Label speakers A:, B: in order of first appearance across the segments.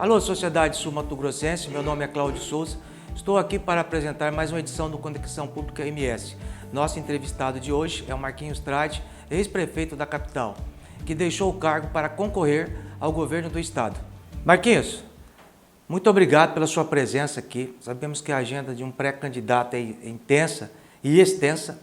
A: Alô, sociedade sul-mato-grossense, meu nome é Cláudio Souza. Estou aqui para apresentar mais uma edição do Conexão Pública MS. Nosso entrevistado de hoje é o Marquinhos Trade, ex-prefeito da capital, que deixou o cargo para concorrer ao governo do estado. Marquinhos, muito obrigado pela sua presença aqui. Sabemos que a agenda de um pré-candidato é intensa e extensa.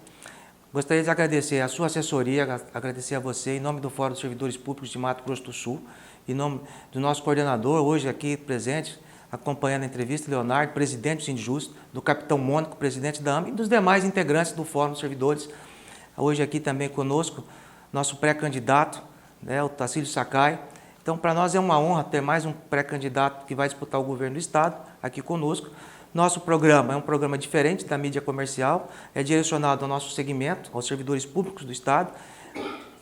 A: Gostaria de agradecer a sua assessoria, agradecer a você em nome do Fórum dos Servidores Públicos de Mato Grosso do Sul, em nome do nosso coordenador, hoje aqui presente, acompanhando a entrevista, Leonardo, presidente do Sindjusto, do capitão Mônico, presidente da AMB, e dos demais integrantes do Fórum dos Servidores. Hoje aqui também conosco, nosso pré-candidato, o Tacílio Sakai. Então, para nós é uma honra ter mais um pré-candidato que vai disputar o governo do estado aqui conosco. Nosso programa é um programa diferente da mídia comercial, é direcionado ao nosso segmento, aos servidores públicos do estado,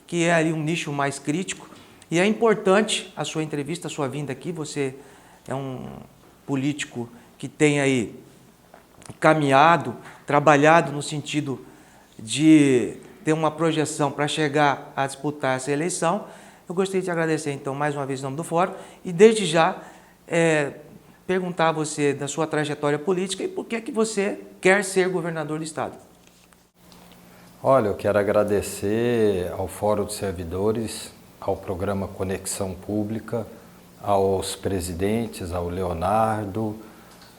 A: que é ali um nicho mais crítico. E é importante a sua entrevista, a sua vinda aqui. Você é um político que tem aí caminhado, trabalhado no sentido de ter uma projeção para chegar a disputar essa eleição. Eu gostaria de agradecer, então, mais uma vez em nome do Fórum e, desde já, perguntar a você da sua trajetória política e por que que você quer ser governador do estado.
B: Olha, eu quero agradecer ao Fórum dos Servidores, ao programa Conexão Pública, aos presidentes, ao Leonardo,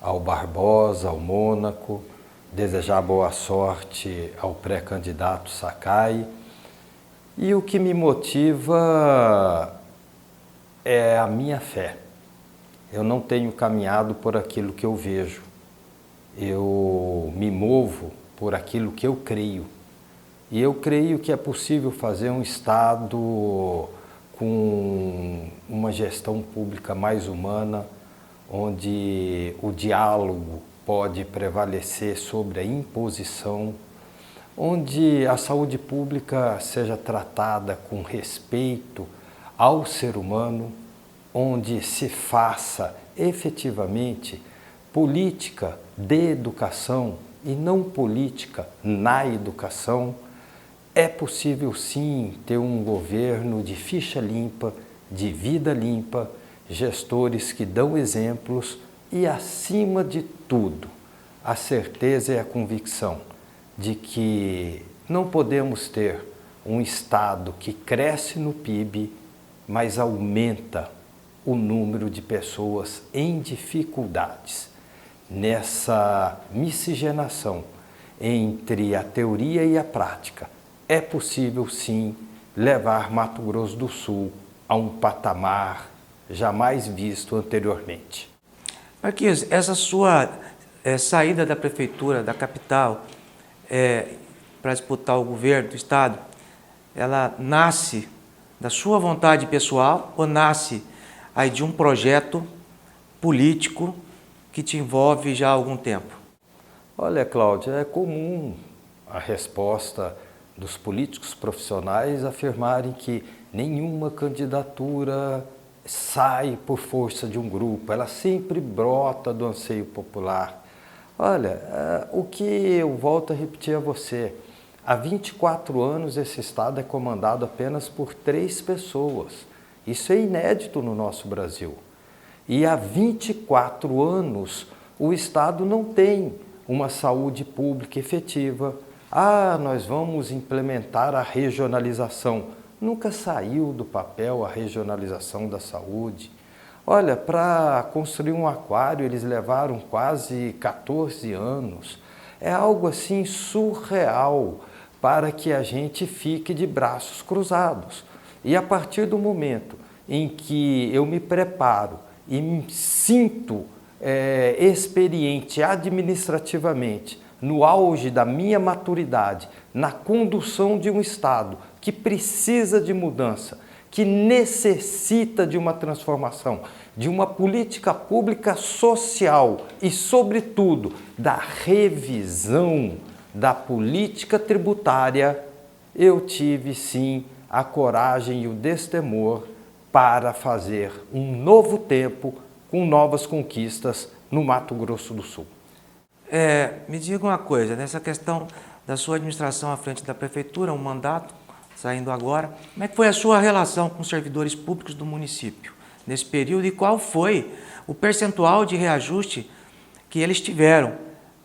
B: ao Barbosa, ao Mônaco, desejar boa sorte ao pré-candidato Sakai. E o que me motiva é a minha fé. Eu não tenho caminhado por aquilo que eu vejo. Eu me movo por aquilo que eu creio. E eu creio que é possível fazer um estado com uma gestão pública mais humana, onde o diálogo pode prevalecer sobre a imposição, onde a saúde pública seja tratada com respeito ao ser humano, onde se faça efetivamente política de educação e não política na educação. É possível sim ter um governo de ficha limpa, de vida limpa, gestores que dão exemplos e, acima de tudo, a certeza e a convicção de que não podemos ter um Estado que cresce no PIB, mas aumenta o número de pessoas em dificuldades. Nessa miscigenação entre a teoria e a prática, é possível sim levar Mato Grosso do Sul a um patamar jamais visto anteriormente.
A: Marquinhos, essa sua saída da prefeitura, da capital, para disputar o governo do estado, ela nasce da sua vontade pessoal ou nasce aí de um projeto político que te envolve já há algum tempo?
B: Olha, Cláudia, é comum a resposta dos políticos profissionais afirmarem que nenhuma candidatura sai por força de um grupo, ela sempre brota do anseio popular. Olha, o que eu volto a repetir a você, há 24 anos esse estado é comandado apenas por 3 pessoas. Isso é inédito no nosso Brasil. E há 24 anos o estado não tem uma saúde pública efetiva. Nós vamos implementar a regionalização. Nunca saiu do papel a regionalização da saúde. Olha, para construir um aquário eles levaram quase 14 anos. É algo assim surreal para que a gente fique de braços cruzados. E a partir do momento em que eu me preparo e me sinto experiente administrativamente, no auge da minha maturidade, na condução de um Estado que precisa de mudança, que necessita de uma transformação, de uma política pública social e, sobretudo, da revisão da política tributária, eu tive sim a coragem e o destemor para fazer um novo tempo com novas conquistas no Mato Grosso do Sul.
A: Me diga uma coisa, nessa questão da sua administração à frente da prefeitura, um mandato saindo agora, como é que foi a sua relação com os servidores públicos do município? nesse período e qual foi o percentual de reajuste que eles tiveram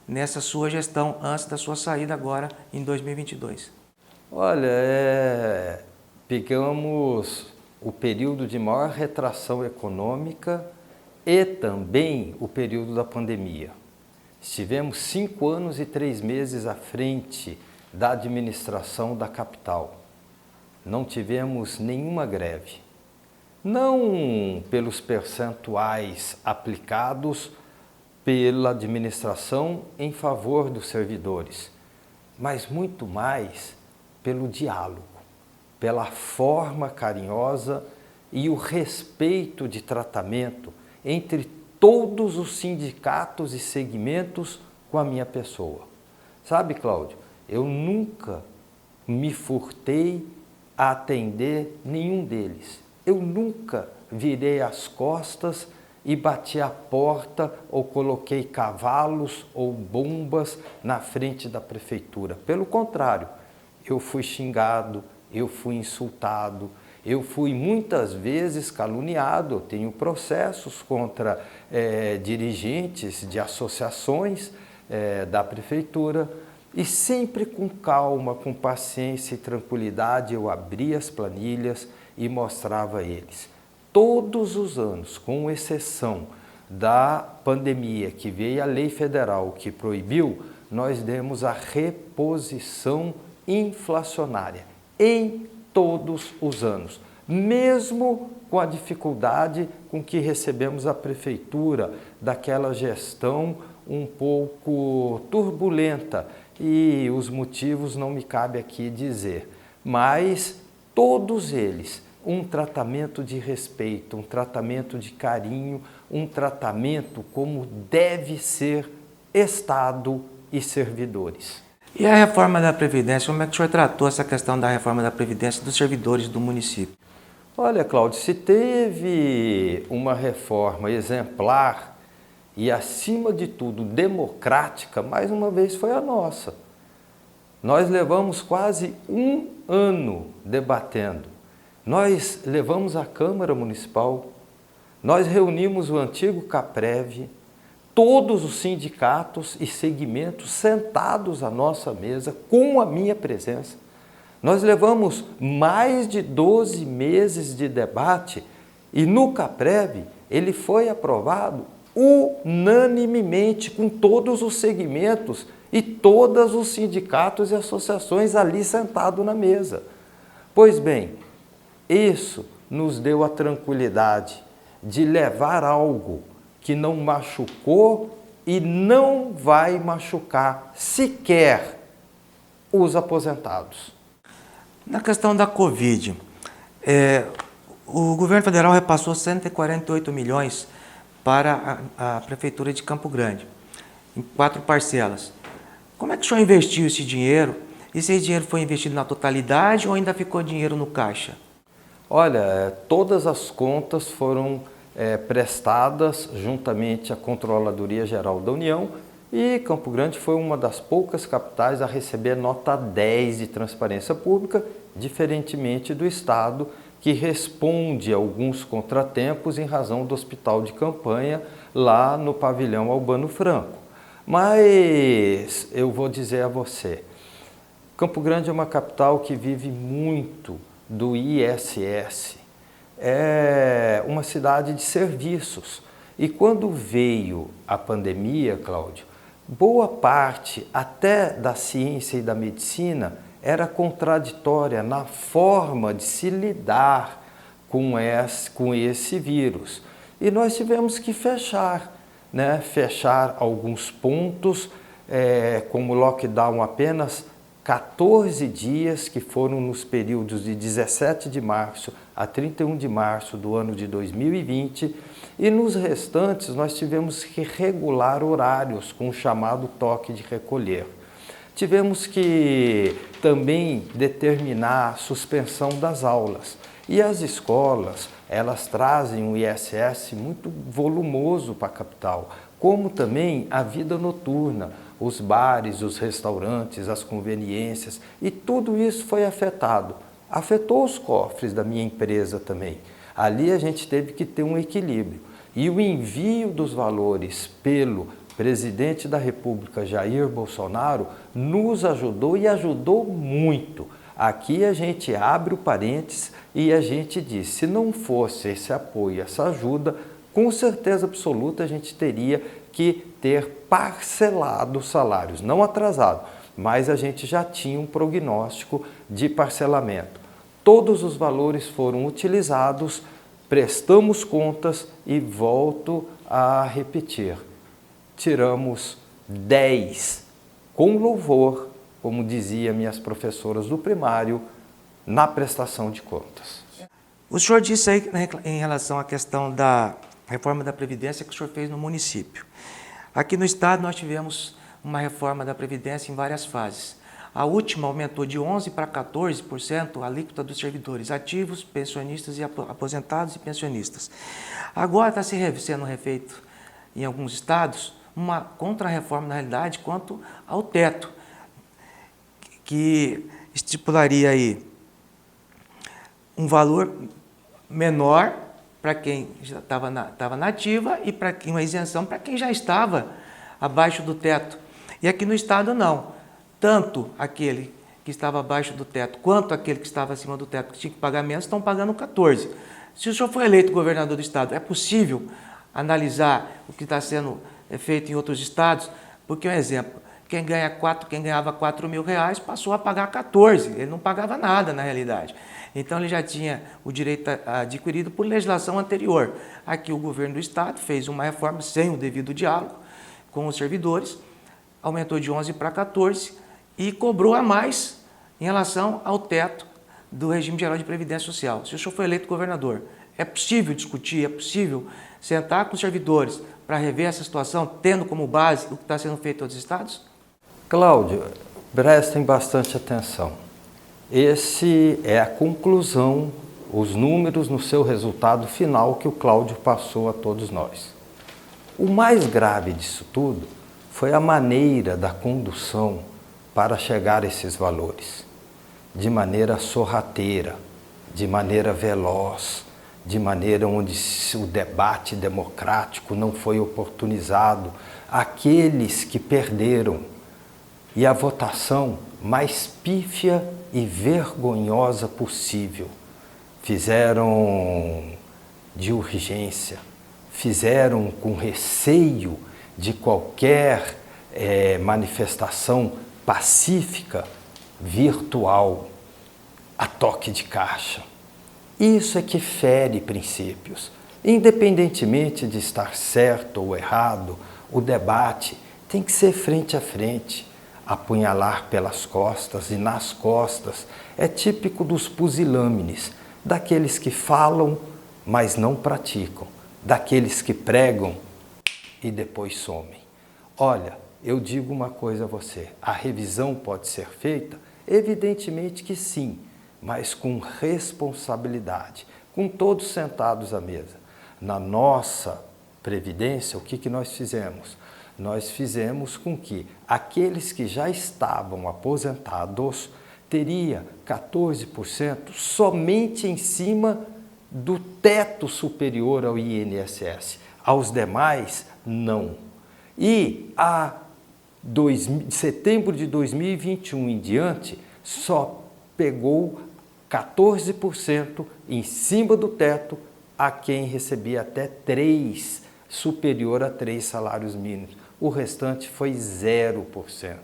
A: nessa sua gestão antes da sua saída agora em 2022?
B: Olha, pegamos o período de maior retração econômica e também o período da pandemia. Estivemos 5 anos e 3 meses à frente da administração da capital. Não tivemos nenhuma greve. Não pelos percentuais aplicados pela administração em favor dos servidores, mas muito mais pelo diálogo, pela forma carinhosa e o respeito de tratamento entre todos os sindicatos e segmentos com a minha pessoa. Sabe, Cláudio, eu nunca me furtei a atender nenhum deles. Eu nunca virei as costas e bati a porta ou coloquei cavalos ou bombas na frente da prefeitura. Pelo contrário, eu fui xingado, eu fui insultado, eu fui muitas vezes caluniado. Eu tenho processos contra dirigentes de associações da prefeitura e sempre com calma, com paciência e tranquilidade eu abria as planilhas e mostrava a eles. Todos os anos, com exceção da pandemia, que veio a lei federal que proibiu, nós demos a reposição inflacionária em todos os anos, mesmo com a dificuldade com que recebemos a prefeitura daquela gestão um pouco turbulenta, e os motivos não me cabe aqui dizer, mas todos eles um tratamento de respeito, um tratamento de carinho, um tratamento como deve ser Estado e servidores.
A: E a reforma da Previdência, como é que o senhor tratou essa questão da reforma da Previdência dos servidores do município?
B: Olha, Cláudio, se teve uma reforma exemplar e, acima de tudo, democrática, mais uma vez foi a nossa. Nós levamos quase 1 ano debatendo. Nós levamos à Câmara Municipal, nós reunimos o antigo CAPREV, todos os sindicatos e segmentos sentados à nossa mesa com a minha presença. Nós levamos mais de 12 meses de debate e no CAPREV ele foi aprovado unanimemente com todos os segmentos e todos os sindicatos e associações ali sentados na mesa. Pois bem, isso nos deu a tranquilidade de levar algo que não machucou e não vai machucar sequer os aposentados.
A: Na questão da Covid, o governo federal repassou 148 milhões para a Prefeitura de Campo Grande, em 4 parcelas. Como é que o senhor investiu esse dinheiro? E se esse dinheiro foi investido na totalidade ou ainda ficou dinheiro no caixa?
B: Olha, todas as contas foram prestadas juntamente à Controladoria Geral da União e Campo Grande foi uma das poucas capitais a receber nota 10 de transparência pública, diferentemente do Estado, que responde a alguns contratempos em razão do hospital de campanha lá no pavilhão Albano Franco. Mas eu vou dizer a você, Campo Grande é uma capital que vive muito do ISS, é uma cidade de serviços. E quando veio a pandemia, Cláudio, boa parte até da ciência e da medicina era contraditória na forma de se lidar com esse vírus. E nós tivemos que fechar alguns pontos, como lockdown apenas 14 dias, que foram nos períodos de 17 de março a 31 de março do ano de 2020, e nos restantes nós tivemos que regular horários com o chamado toque de recolher. Tivemos que também determinar a suspensão das aulas. E as escolas, elas trazem um ISS muito volumoso para a capital, como também a vida noturna, os bares, os restaurantes, as conveniências, e tudo isso foi afetado. Afetou os cofres da minha empresa também. Ali a gente teve que ter um equilíbrio. E o envio dos valores pelo presidente da República, Jair Bolsonaro, nos ajudou e ajudou muito. Aqui a gente abre o parênteses e a gente diz, se não fosse esse apoio, essa ajuda, com certeza absoluta a gente teria que ter parcelado os salários, não atrasado, mas a gente já tinha um prognóstico de parcelamento. Todos os valores foram utilizados, prestamos contas e volto a repetir. Tiramos 10 com louvor, como diziam minhas professoras do primário, na prestação de contas.
A: O senhor disse aí em relação à questão da reforma da Previdência que o senhor fez no município. Aqui no estado nós tivemos uma reforma da Previdência em várias fases. A última aumentou de 11% para 14% a alíquota dos servidores ativos, pensionistas e aposentados e pensionistas. Agora está sendo refeito em alguns estados uma contra-reforma, na realidade, quanto ao teto, que estipularia aí um valor menor para quem já estava na ativa e para uma isenção para quem já estava abaixo do teto. E aqui no estado não. Tanto aquele que estava abaixo do teto quanto aquele que estava acima do teto, que tinha que pagar menos, estão pagando 14%. Se o senhor for eleito governador do estado, é possível analisar o que está sendo feito em outros estados? Porque, um exemplo, quem ganhava 4 mil reais passou a pagar 14, ele não pagava nada na realidade. Então ele já tinha o direito adquirido por legislação anterior. Aqui o governo do estado fez uma reforma sem o devido diálogo com os servidores, aumentou de 11 para 14 e cobrou a mais em relação ao teto do regime geral de previdência social. Se o senhor for eleito governador, é possível discutir, é possível sentar com os servidores para rever essa situação, tendo como base o que está sendo feito em outros estados?
B: Cláudio, prestem bastante atenção. Esse é a conclusão, os números no seu resultado final que o Cláudio passou a todos nós. O mais grave disso tudo foi a maneira da condução para chegar a esses valores. De maneira sorrateira, de maneira veloz, de maneira onde o debate democrático não foi oportunizado. Aqueles que perderam e a votação mais pífia e vergonhosa possível. Fizeram de urgência, fizeram com receio de qualquer manifestação pacífica, virtual, a toque de caixa. Isso é que fere princípios. Independentemente de estar certo ou errado, o debate tem que ser frente a frente. Apunhalar pelas costas e nas costas é típico dos pusilâmines, daqueles que falam, mas não praticam, daqueles que pregam e depois somem. Olha, eu digo uma coisa a você, a revisão pode ser feita? Evidentemente que sim, mas com responsabilidade, com todos sentados à mesa. Na nossa Previdência, o que nós fizemos? Nós fizemos com que aqueles que já estavam aposentados teria 14% somente em cima do teto superior ao INSS. Aos demais, não. E de setembro de 2021 em diante, só pegou 14% em cima do teto a quem recebia até 3, superior a 3 salários mínimos. O restante foi 0%.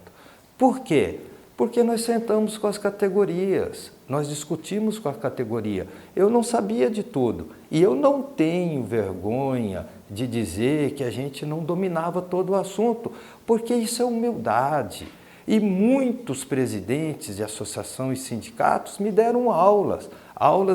B: Por quê? Porque nós sentamos com as categorias, nós discutimos com a categoria. Eu não sabia de tudo e eu não tenho vergonha de dizer que a gente não dominava todo o assunto, porque isso é humildade. E muitos presidentes de associações e sindicatos me deram aulas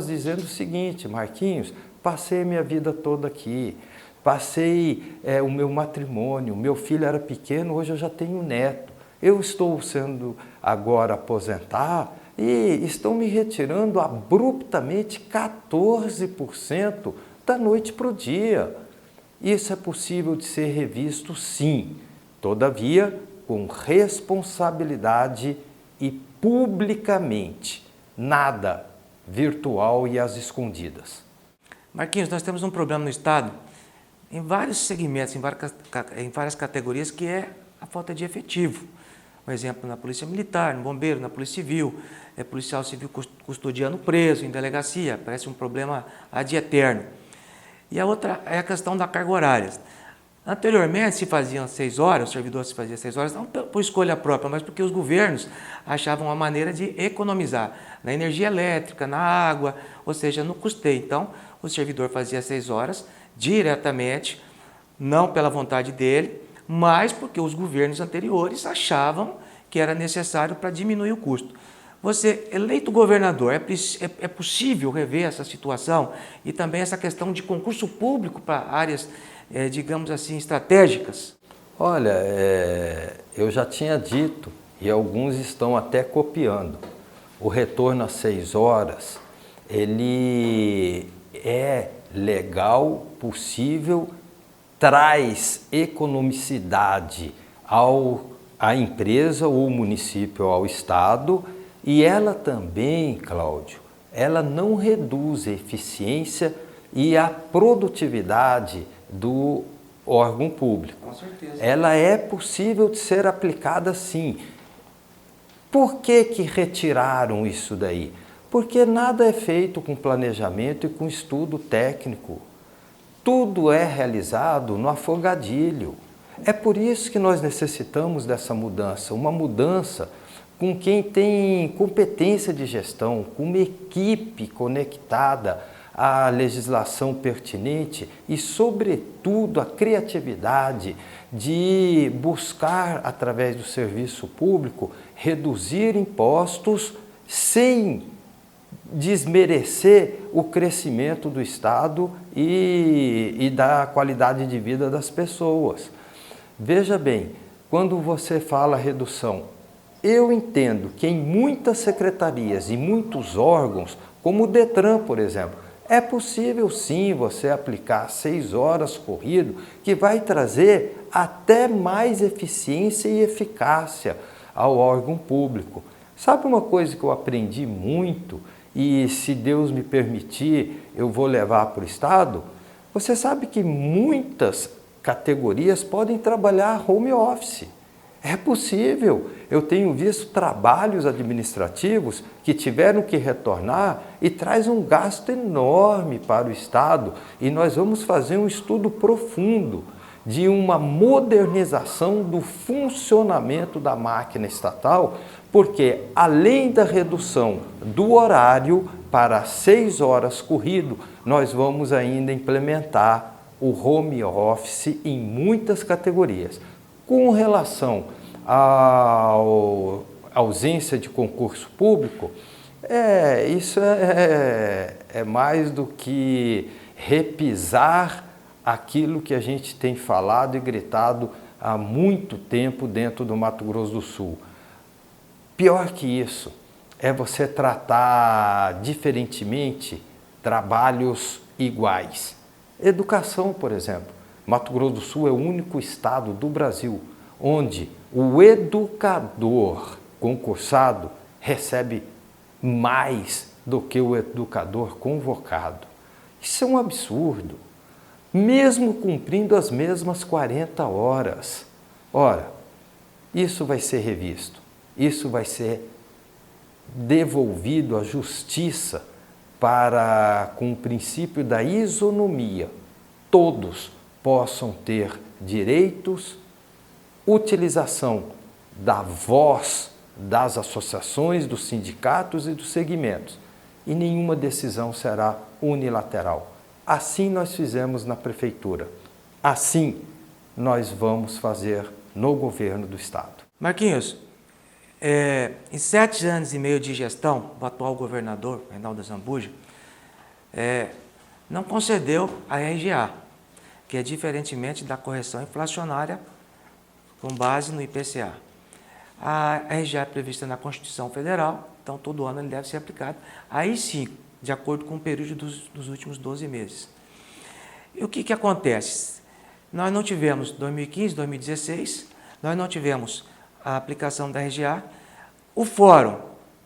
B: dizendo o seguinte: Marquinhos, passei a minha vida toda aqui, passei o meu matrimônio, meu filho era pequeno, hoje eu já tenho neto. Eu estou sendo agora aposentar e estão me retirando abruptamente 14% da noite para o dia. Isso é possível de ser revisto, sim, todavia com responsabilidade e publicamente, nada virtual e às escondidas.
A: Marquinhos, nós temos um problema no Estado, em vários segmentos, em várias categorias, que é a falta de efetivo. Um exemplo, na Polícia Militar, no Bombeiro, na Polícia Civil, policial civil custodiando preso em delegacia, parece um problema ad eterno. E a outra é a questão da carga horária. Anteriormente se faziam 6 horas, o servidor se fazia 6 horas, não por escolha própria, mas porque os governos achavam uma maneira de economizar na energia elétrica, na água, ou seja, no custeio. Então, o servidor fazia 6 horas diretamente, não pela vontade dele, mas porque os governos anteriores achavam que era necessário para diminuir o custo. Você, eleito governador, é possível rever essa situação e também essa questão de concurso público para áreas, digamos assim, estratégicas?
B: Olha, eu já tinha dito, e alguns estão até copiando, o retorno às 6 horas, ele é legal, possível, traz economicidade à empresa ou município, ao Estado, e ela também, Cláudio, ela não reduz a eficiência e a produtividade do órgão público.
A: Com certeza.
B: Ela é possível de ser aplicada sim. Por que retiraram isso daí? Porque nada é feito com planejamento e com estudo técnico. Tudo é realizado no afogadilho. É por isso que nós necessitamos dessa mudança, uma mudança com quem tem competência de gestão, com uma equipe conectada à legislação pertinente e, sobretudo, a criatividade de buscar, através do serviço público, reduzir impostos sem desmerecer o crescimento do Estado e da qualidade de vida das pessoas. Veja bem, quando você fala redução, eu entendo que em muitas secretarias e muitos órgãos, como o Detran, por exemplo, é possível sim você aplicar 6 horas corrido, que vai trazer até mais eficiência e eficácia ao órgão público. Sabe uma coisa que eu aprendi muito e, se Deus me permitir, eu vou levar para o Estado? Você sabe que muitas categorias podem trabalhar home office. É possível. Eu tenho visto trabalhos administrativos que tiveram que retornar e traz um gasto enorme para o Estado. E nós vamos fazer um estudo profundo de uma modernização do funcionamento da máquina estatal, porque além da redução do horário para 6 horas corrido, nós vamos ainda implementar o home office em muitas categorias. Com relação à ausência de concurso público, isso é mais do que repisar aquilo que a gente tem falado e gritado há muito tempo dentro do Mato Grosso do Sul. Pior que isso é você tratar diferentemente trabalhos iguais. Educação, por exemplo. Mato Grosso do Sul é o único estado do Brasil onde o educador concursado recebe mais do que o educador convocado. Isso é um absurdo, mesmo cumprindo as mesmas 40 horas. Ora, isso vai ser revisto, isso vai ser devolvido à justiça para, com o princípio da isonomia, todos possam ter direitos, utilização da voz das associações, dos sindicatos e dos segmentos, e nenhuma decisão será unilateral. Assim nós fizemos na prefeitura, assim nós vamos fazer no governo do Estado.
A: Marquinhos, em 7 anos e meio de gestão, o atual governador, Reinaldo Azambuja, não concedeu a RGA, que é diferentemente da correção inflacionária com base no IPCA. A RGA é prevista na Constituição Federal, então todo ano ele deve ser aplicado, aí sim, de acordo com o período dos últimos 12 meses. E o que acontece? Nós não tivemos 2015, 2016, nós não tivemos a aplicação da RGA. O fórum,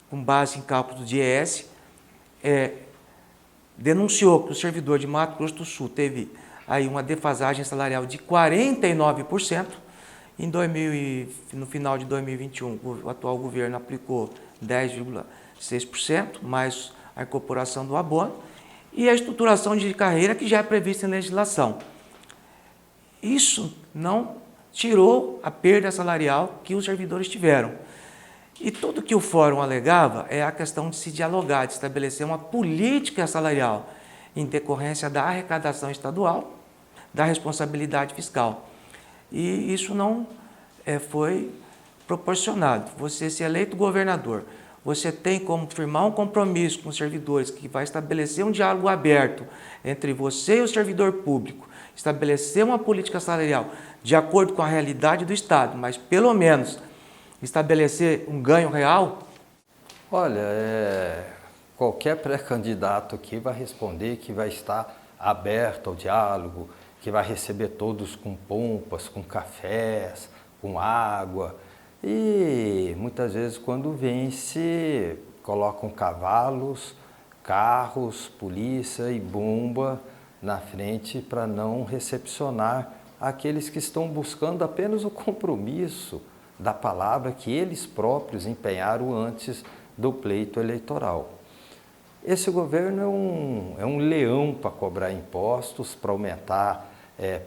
A: com base em cálculo de IES, denunciou que o servidor de Mato Grosso do Sul teve aí uma defasagem salarial de 49%. No final de 2021, o atual governo aplicou 10,6%, mais a incorporação do abono, e a estruturação de carreira que já é prevista em legislação. Isso não tirou a perda salarial que os servidores tiveram. E tudo que o fórum alegava é a questão de se dialogar, de estabelecer uma política salarial em decorrência da arrecadação estadual, da responsabilidade fiscal. E isso não foi proporcionado. Você ser eleito governador, você tem como firmar um compromisso com os servidores que vai estabelecer um diálogo aberto entre você e o servidor público, estabelecer uma política salarial de acordo com a realidade do Estado, mas pelo menos estabelecer um ganho real?
B: Olha, qualquer pré-candidato aqui vai responder que vai estar aberto ao diálogo, que vai receber todos com pompas, com cafés, com água. E muitas vezes quando vence, colocam cavalos, carros, polícia e bomba na frente para não recepcionar aqueles que estão buscando apenas o compromisso da palavra que eles próprios empenharam antes do pleito eleitoral. Esse governo é um leão para cobrar impostos, para aumentar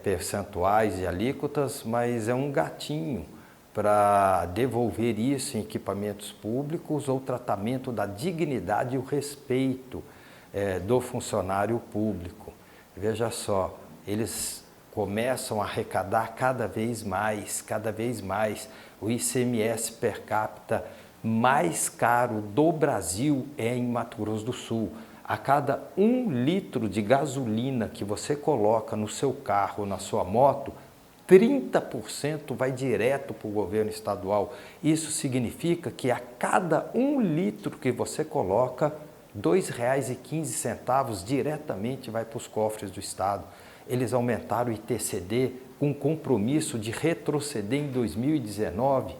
B: percentuais e alíquotas, mas é um gatinho para devolver isso em equipamentos públicos ou tratamento da dignidade e o respeito do funcionário público. Veja só, eles começam a arrecadar cada vez mais. O ICMS per capita mais caro do Brasil é em Mato Grosso do Sul. A cada 1 litro de gasolina que você coloca no seu carro, na sua moto, 30% vai direto para o governo estadual. Isso significa que a cada 1 litro que você coloca, R$ 2,15 diretamente vai para os cofres do Estado. Eles aumentaram o ITCD com compromisso de retroceder em 2019,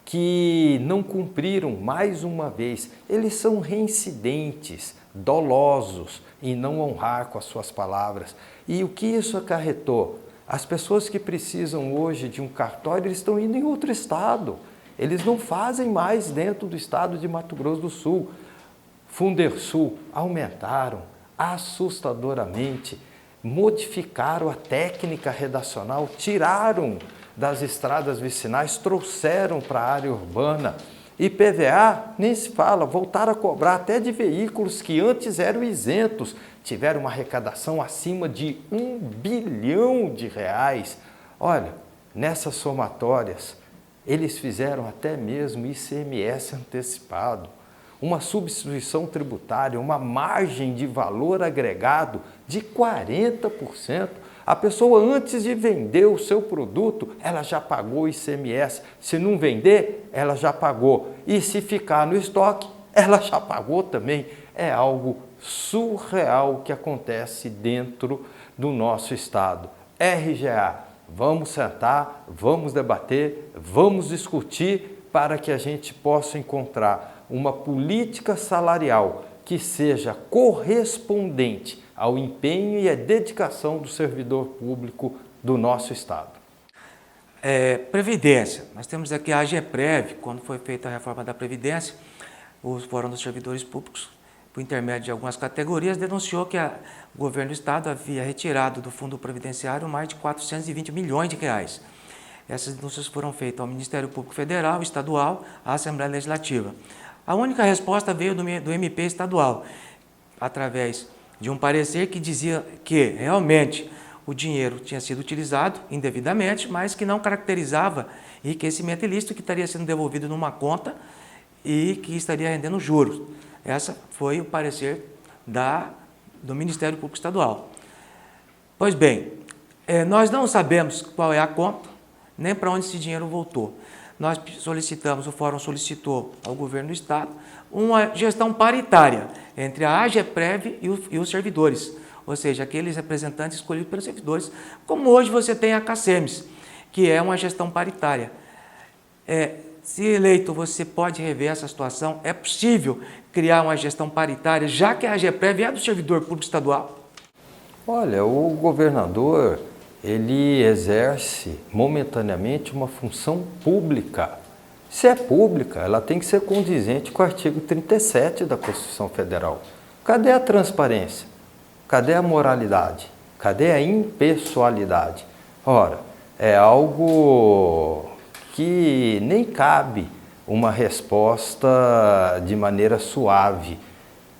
B: que não cumpriram mais uma vez. Eles são reincidentes, dolosos em não honrar com as suas palavras. E o que isso acarretou? As pessoas que precisam hoje de um cartório, eles estão indo em outro estado. Eles não fazem mais dentro do estado de Mato Grosso do Sul. Fundersul aumentaram assustadoramente, modificaram a técnica redacional, tiraram das estradas vicinais, trouxeram para a área urbana. IPVA, nem se fala, voltaram a cobrar até de veículos que antes eram isentos, tiveram uma arrecadação acima de R$ 1 bilhão. Olha, nessas somatórias, eles fizeram até mesmo ICMS antecipado, uma substituição tributária, uma margem de valor agregado de 40%. A pessoa, antes de vender o seu produto, ela já pagou o ICMS. Se não vender, ela já pagou. E se ficar no estoque, ela já pagou também. É algo surreal que acontece dentro do nosso estado. RGA, vamos sentar, vamos debater, vamos discutir para que a gente possa encontrar uma política salarial que seja correspondente ao empenho e à dedicação do servidor público do nosso estado.
A: Previdência. Nós temos aqui a AGEPREV, quando foi feita a reforma da Previdência, o Fórum dos Servidores Públicos, por intermédio de algumas categorias, denunciou que o governo do estado havia retirado do fundo previdenciário mais de 420 milhões de reais. Essas denúncias foram feitas ao Ministério Público Federal, Estadual, à Assembleia Legislativa. A única resposta veio do MP estadual, através de um parecer que dizia que realmente o dinheiro tinha sido utilizado indevidamente, mas que não caracterizava enriquecimento ilícito, que estaria sendo devolvido numa conta e que estaria rendendo juros. Esse foi o parecer do Ministério Público Estadual. Pois bem, nós não sabemos qual é a conta, nem para onde esse dinheiro voltou. Nós solicitamos, o Fórum solicitou ao governo do estado uma gestão paritária entre a AGEPREV e os servidores, ou seja, aqueles representantes escolhidos pelos servidores, como hoje você tem a CACEMES, que é uma gestão paritária. se eleito, você pode rever essa situação? É possível criar uma gestão paritária, já que a AGEPREV é do servidor público estadual?
B: Olha, o governador, ele exerce momentaneamente uma função pública. Se é pública, ela tem que ser condizente com o artigo 37 da Constituição Federal. Cadê a transparência? Cadê a moralidade? Cadê a impessoalidade? Ora, é algo que nem cabe uma resposta de maneira suave.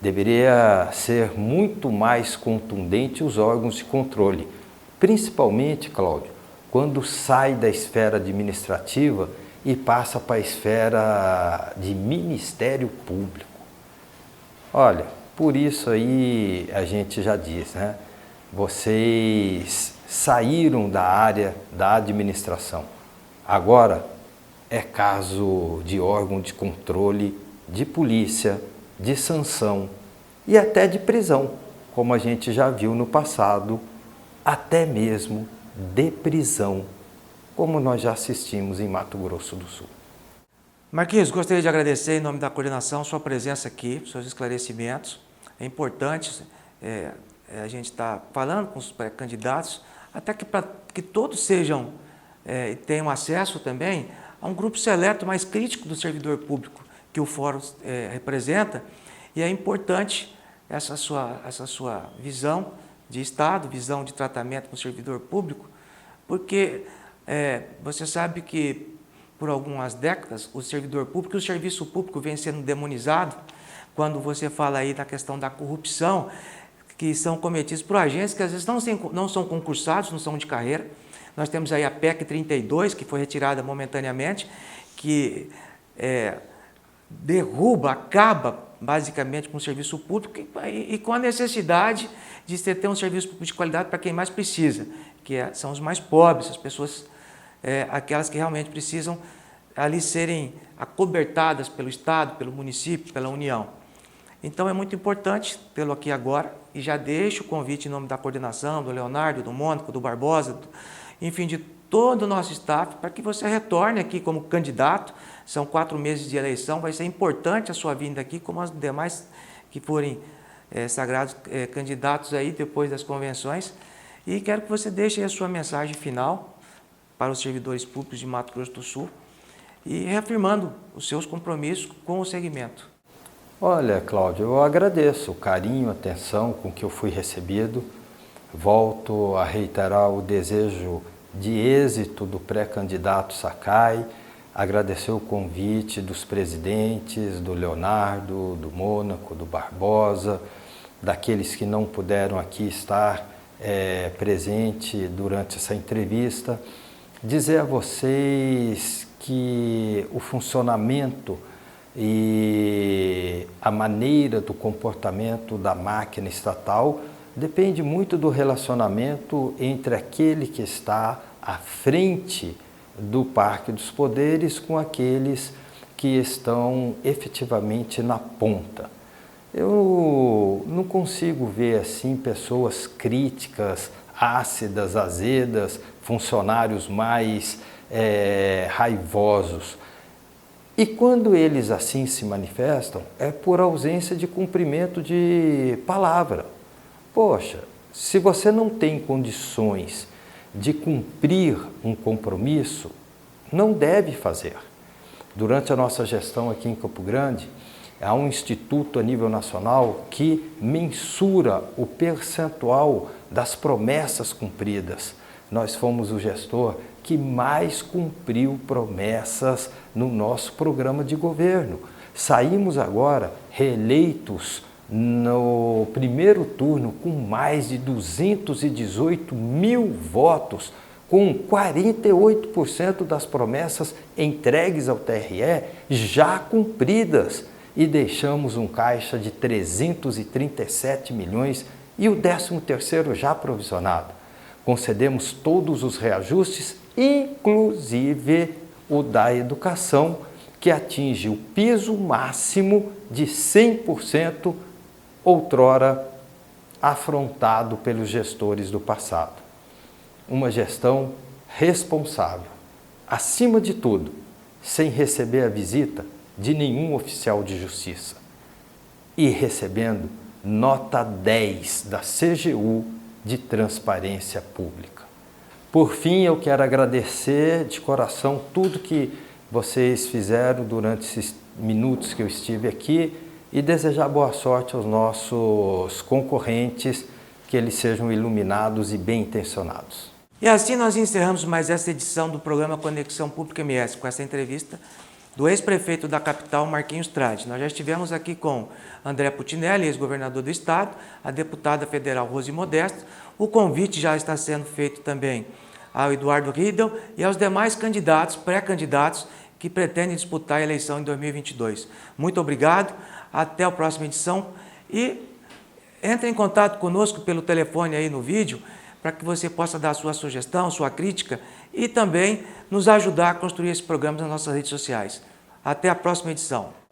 B: Deveria ser muito mais contundente os órgãos de controle, principalmente, Cláudio, quando sai da esfera administrativa e passa para a esfera de Ministério Público. Olha, por isso aí a gente já diz, né? Vocês saíram da área da administração. Agora é caso de órgão de controle, de polícia, de sanção e até de prisão, como a gente já viu no passado, até mesmo de prisão, como nós já assistimos em Mato Grosso do Sul.
A: Marquinhos, gostaria de agradecer em nome da coordenação sua presença aqui, seus esclarecimentos. É importante a gente estar falando com os pré-candidatos, até que para que todos tenham acesso também a um grupo seleto mais crítico do servidor público que o Fórum representa, e é importante essa sua visão de Estado, visão de tratamento com o servidor público, porque você sabe que por algumas décadas o servidor público e o serviço público vem sendo demonizado, quando você fala aí na questão da corrupção, que são cometidos por agentes que às vezes não são concursados, não são de carreira. Nós temos aí a PEC 32, que foi retirada momentaneamente, que derruba, acaba basicamente com o serviço público e com a necessidade de você ter um serviço público de qualidade para quem mais precisa, que são os mais pobres, as pessoas, aquelas que realmente precisam ali serem acobertadas pelo Estado, pelo município, pela União. Então é muito importante tê-lo aqui agora e já deixo o convite em nome da coordenação, do Leonardo, do Mônico, do Barbosa, enfim, de todo o nosso staff, para que você retorne aqui como candidato. São 4 meses de eleição, vai ser importante a sua vinda aqui, como as demais que forem sagrados candidatos aí depois das convenções. E quero que você deixe aí a sua mensagem final para os servidores públicos de Mato Grosso do Sul e reafirmando os seus compromissos com o segmento.
B: Olha, Cláudio, eu agradeço o carinho, a atenção com que eu fui recebido. Volto a reiterar o desejo de êxito do pré-candidato Sakai, agradecer o convite dos presidentes, do Leonardo, do Mônaco, do Barbosa, daqueles que não puderam aqui estar presente durante essa entrevista. Dizer a vocês que o funcionamento e a maneira do comportamento da máquina estatal depende muito do relacionamento entre aquele que está à frente do Parque dos Poderes com aqueles que estão efetivamente na ponta. Eu não consigo ver assim pessoas críticas, ácidas, azedas, funcionários mais raivosos. E quando eles assim se manifestam, é por ausência de cumprimento de palavra. Poxa, se você não tem condições de cumprir um compromisso, não deve fazer. Durante a nossa gestão aqui em Campo Grande, há um instituto a nível nacional que mensura o percentual das promessas cumpridas. Nós fomos o gestor que mais cumpriu promessas no nosso programa de governo. Saímos agora reeleitos no primeiro turno com mais de 218 mil votos, com 48% das promessas entregues ao TRE já cumpridas, e deixamos um caixa de 337 milhões e o 13º já provisionado. Concedemos todos os reajustes, inclusive o da educação, que atinge o piso máximo de 100%, outrora afrontado pelos gestores do passado. Uma gestão responsável, acima de tudo, sem receber a visita de nenhum oficial de justiça e recebendo nota 10 da CGU de transparência pública. Por fim, eu quero agradecer de coração tudo que vocês fizeram durante esses minutos que eu estive aqui e desejar boa sorte aos nossos concorrentes, que eles sejam iluminados e bem intencionados.
A: E assim nós encerramos mais essa edição do programa Conexão Pública MS, com essa entrevista do ex-prefeito da capital, Marquinhos Trade. Nós já estivemos aqui com André Putinelli, ex-governador do estado, a deputada federal Rose Modesto. O convite já está sendo feito também ao Eduardo Riedel e aos demais candidatos, pré-candidatos, que pretendem disputar a eleição em 2022. Muito obrigado, até a próxima edição e entre em contato conosco pelo telefone aí no vídeo, para que você possa dar sua sugestão, sua crítica e também nos ajudar a construir esse programa nas nossas redes sociais. Até a próxima edição.